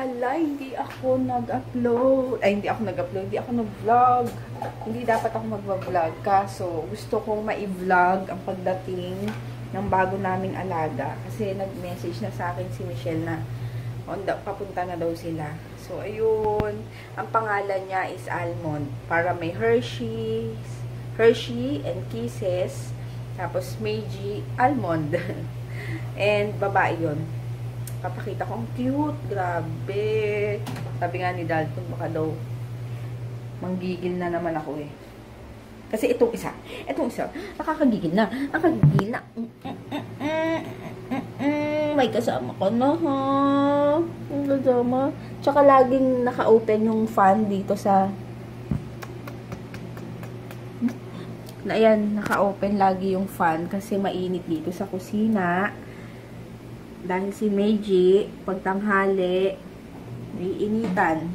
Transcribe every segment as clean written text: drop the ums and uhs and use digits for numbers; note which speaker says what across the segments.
Speaker 1: Hala, hindi ako nag-upload. Ay, hindi ako nag-upload. Hindi ako nag-vlog. Hindi dapat ako mag-vlog. Kaso, gusto kong ma-vlog ang pagdating ng bago naming alaga. Kasi nag-message na sa akin si Michelle na papunta na daw sila. So, ayun. Ang pangalan niya is Almond. Para may Hershey and Kisses. Tapos, Meiji Almond. And, babae yun. Papakita ko, ang cute. Grabe. Sabi nga ni Dalton, baka daw manggigil na naman ako eh. Kasi itong isa, nakakagigil na. Nakakagigil na. May kasama ko na ha. Ang kasama. Tsaka laging naka-open yung fan dito sa... Ayan, naka-open lagi yung fan kasi mainit dito sa kusina. Dahil si Meiji, pagtanghali, may initan.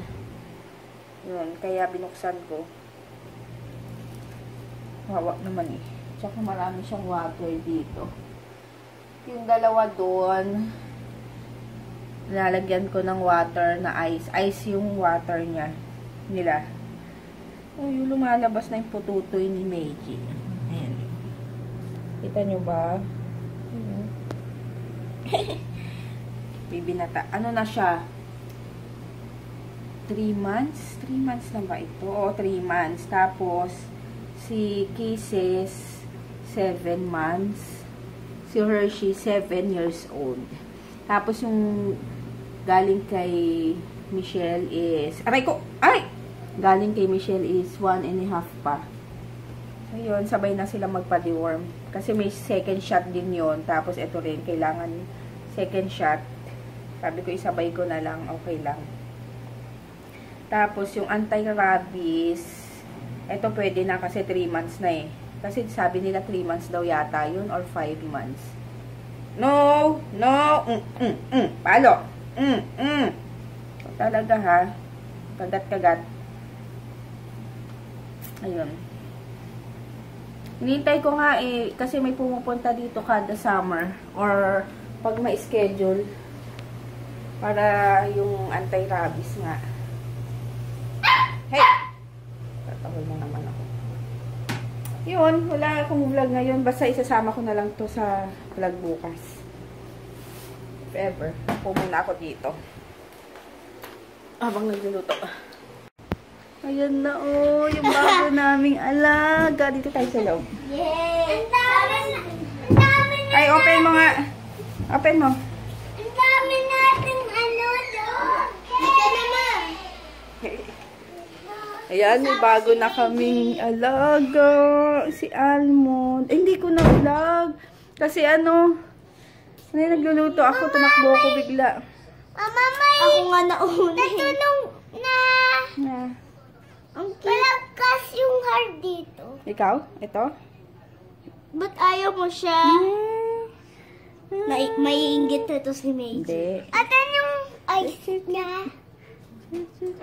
Speaker 1: Yun, kaya binuksan ko. Wawa naman eh. Tsaka marami siyang water dito. Yung dalawa doon, lalagyan ko ng water na ice. Ice yung water niya. Nila. Oh, yung lumalabas na yung pututoy ni Meiji. Ayan. Kita nyo ba? Bibinata. Ano na siya? 3 months? 3 months na ba ito? Oo, 3 months. Tapos, si Kisses, 7 months. Si Hershey, 7 years old. Tapos, yung galing kay Michelle is... Aray ko! Ay! Galing kay Michelle is 1 and a half pa. Ayun, sabay na sila magpa-deworm. Kasi may second shot din yon. Tapos, ito rin, kailangan second shot. Sabi ko, isabay ko na lang. Okay lang. Tapos, yung anti-rabies, ito pwede na kasi 3 months na eh. Kasi sabi nila 3 months daw yata yun or 5 months. No! No! Palo! Talaga ha. Kagat-kagat. Ayun. Hinintay ko nga eh, kasi may pumupunta dito kada summer or pag may schedule para yung anti-rabies nga. Hey! Tatawal na naman ako. Yun, wala akong vlog ngayon. Basta isasama ko na lang to sa vlog bukas. If ever. Pumuna ako dito. Habang nagluluto. Ayan na oh, yung bago naming alaga. Dito tayo sa loob.
Speaker 2: Yay! Ang dami na.
Speaker 1: Ay, open mo nga. Open mo.
Speaker 2: Ang dami natin ano doon. Dito naman.
Speaker 1: Ayan, may bago na kaming alaga. Si Almond. Eh, hindi ko na vlog. Kasi ano, nagluluto ako, tumakbo ko bigla.
Speaker 2: Mama, may... Ako nga nauna. Natulong na.
Speaker 1: Na.
Speaker 2: Ang malakas yung heart dito.
Speaker 1: Ikaw? Ito?
Speaker 2: Ba't ayaw mo siya? Maiinggit na ito si May.
Speaker 1: Hindi.
Speaker 2: At ano yung ice niya?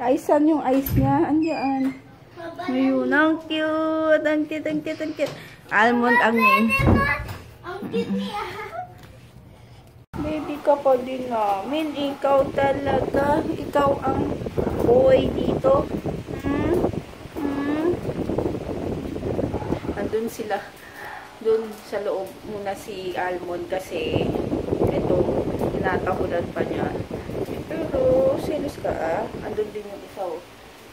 Speaker 1: Icean yung ice niya. Andiyan. Ayun, ang cute. Ang cute, ang cute, ang cute. Almond ang name.
Speaker 2: Ang cute niya.
Speaker 1: Baby ka pa din namin. Ikaw talaga. Ikaw ang boy dito. Andun sila. Doon sa loob muna si Almond kasi ito, tinatahulan pa niya. Pero, selos ka ah. Andun din yung isa oh.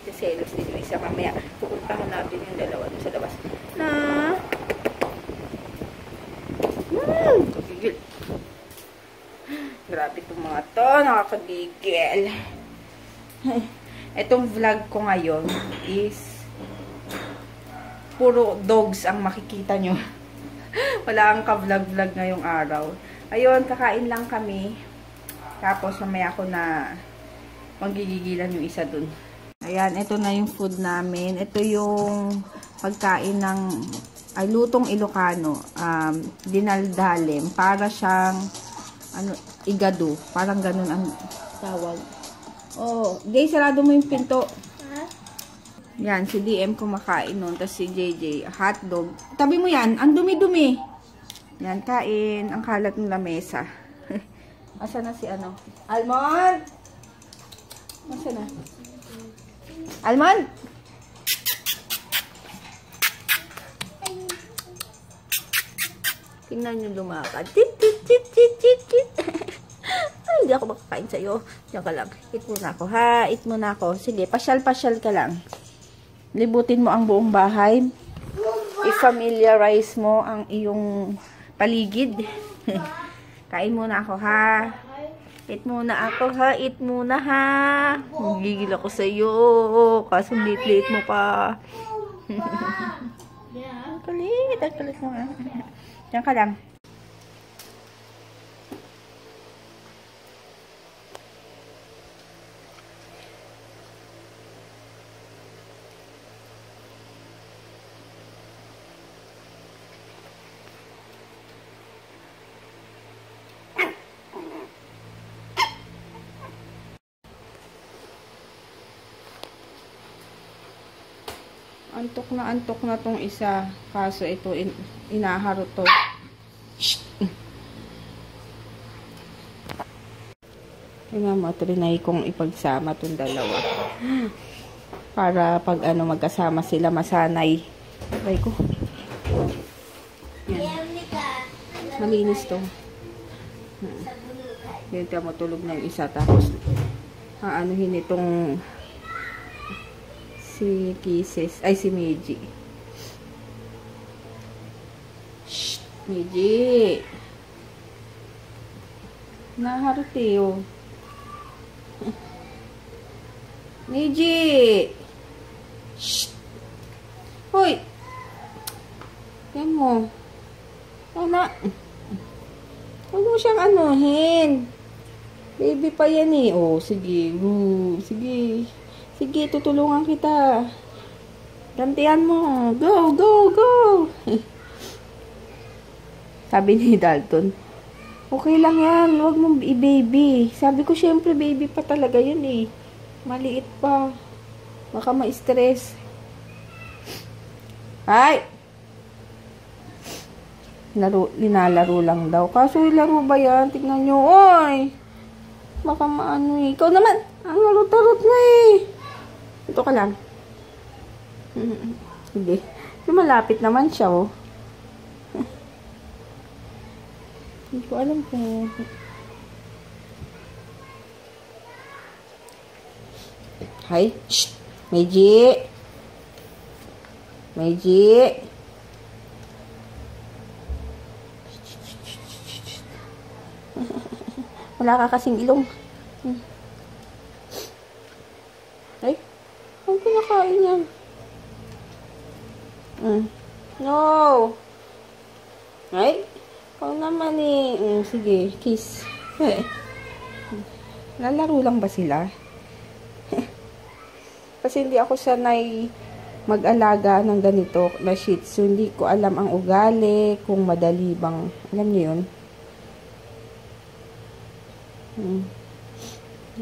Speaker 1: Selos din yung isa. Mamaya, pupuntahan natin yung dalawa doon sa labas. Na? Gigil. Grabe itong mga to. Nakakagigil. Itong vlog ko ngayon is puro dogs ang makikita nyo. Wala ang ka-vlog-vlog ngayong araw. Ayun, kakain lang kami. Tapos, mamaya ako na maggigigilan yung isa dun. Ayan, ito na yung food namin. Ito yung pagkain ng ay, lutong Ilocano. Dinaldalim. Para siyang ano, igado. Parang ganun ang tawag. Oh, Jay, sarado mo yung pinto. Yan, si DM kumakain nun. Tapos si JJ, hotdog. Tabi mo yan, ang dumi-dumi. Yan, kain. Ang kalat ng lamesa. Asa na si ano? Almond! Almond! Tingnan nyo lumakad. Tit, tit, tit, tit, tit, tit. Ay, hindi ako makakain sa'yo. Diyan ka lang. Eat muna ako, ha? Eat muna ako. Sige, pasyal-pasyal ka lang. Libutin mo ang buong bahay. I-familiarize mo ang iyong paligid. Kain muna ako, ha? Eat muna ako, ha? Eat muna, ha? Magigil ako sa'yo. Kaso late-late mo pa. Ang kulit mo, ha? Diyan ka lang. Antok na tong isa. Kaso ito, inaharo to. Tingnan mo, trinay kong ipagsama tong dalawa. Para pag ano, magkasama sila, masanay. Try ko. Yan. Malinis to. Ganito mo, tulog na yung isa. Tapos, aanuhin itong si Kisses, ay si Meiji. Shh, Meiji. Naharot eh, oh. Meiji. Shh. Hoy. Yan mo. Ana. Huwag mo siyang anuhin. Baby pa yan eh. Oh, sige. Sige. Sige, tutulungan kita. Gantihan mo. Go, go, go. Sabi ni Dalton, okay lang yan. Huwag mong i-baby. Sabi ko, syempre, baby pa talaga yun eh. Maliit pa. Baka ma-stress. Ay! Linalaro lang daw. Kaso laro ba yan? Tignan nyo. Oy! Baka maano eh. Ikaw naman. Ang larot-larot mo eh. Ito ka lang. Sige. Malapit naman siya, oh. Hindi ko alam kung... Hi. Shh. Meiji. Meiji. Wala ka kasing ilong. Ay. Ang pinakain yan. No. Ay. Ikaw naman eh. Sige, kiss. Lalaro lang ba sila? Kasi hindi ako sanay mag-alaga ng ganito na Shih Tzu. Hindi ko alam ang ugali, kung madali bang, alam niyo yun?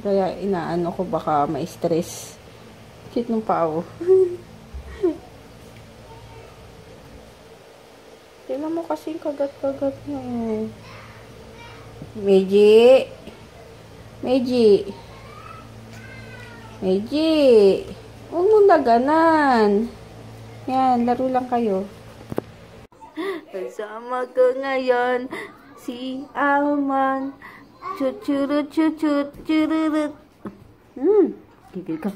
Speaker 1: Kaya inaano ko baka ma-stress. Cute ng pao. Tingnan mo kasi kagat-kagat niya. Meiji. Meiji. Meiji. Huwag mo naganan. Yan, laro lang kayo. Kasama ko ngayon si Almond. Chuchurut, chuchut, chururut. Gigil ka.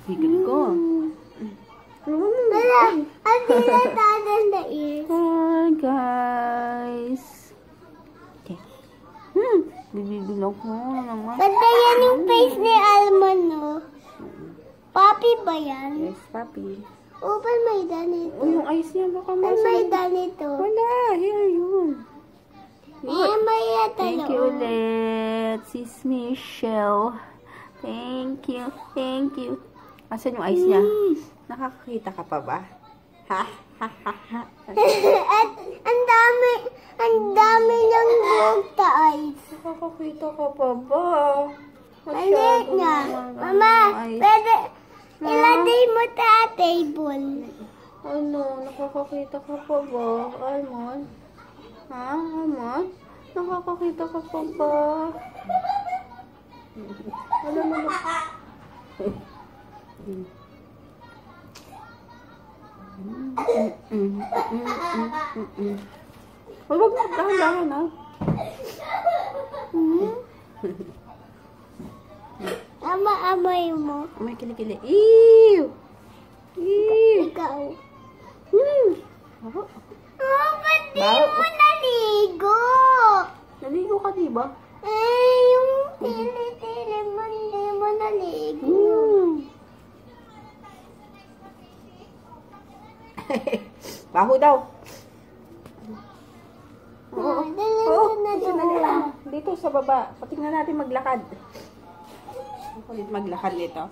Speaker 1: Gigil ko. Hi, guys. Okay. Bibigil ako naman.
Speaker 2: Ganda yan yung face ni Almond, no? Papi ba yan?
Speaker 1: Yes, papi.
Speaker 2: O, pa may ganito?
Speaker 1: Oh, yung eyes niya baka
Speaker 2: Pa may ganito?
Speaker 1: Wala, here yun.
Speaker 2: May yata
Speaker 1: Thank you ulit, Sis Michelle. Thank you. Thank you. Asan yung eyes niya? Nakakakita ka pa ba? Ha? Ha? Ha? Ha?
Speaker 2: At ang dami ng buong eyes.
Speaker 1: Nakakakita ka pa ba?
Speaker 2: Maliit nga. Mama, pwede ilagay mo sa table.
Speaker 1: Ano? Nakakakita ka pa ba, Almond? Ha, Almond? Nakakakita ka pa ba? Alam mo na. Mm. Huwag mo, dahan-dahan ha.
Speaker 2: Ama-amay mo.
Speaker 1: May kilikili. Ew! Ew!
Speaker 2: Ikaw.
Speaker 1: Ako.
Speaker 2: Oh, ba't di
Speaker 1: Baho.
Speaker 2: mo naligo?
Speaker 1: Naligo ka, diba?
Speaker 2: Eh, yung tili-tili mo, hindi mo naligo.
Speaker 1: Baho daw.
Speaker 2: Oo.
Speaker 1: Oo, sandali lang. Dito sa baba. Patingnan natin maglakad. Ako ulit maglakad dito.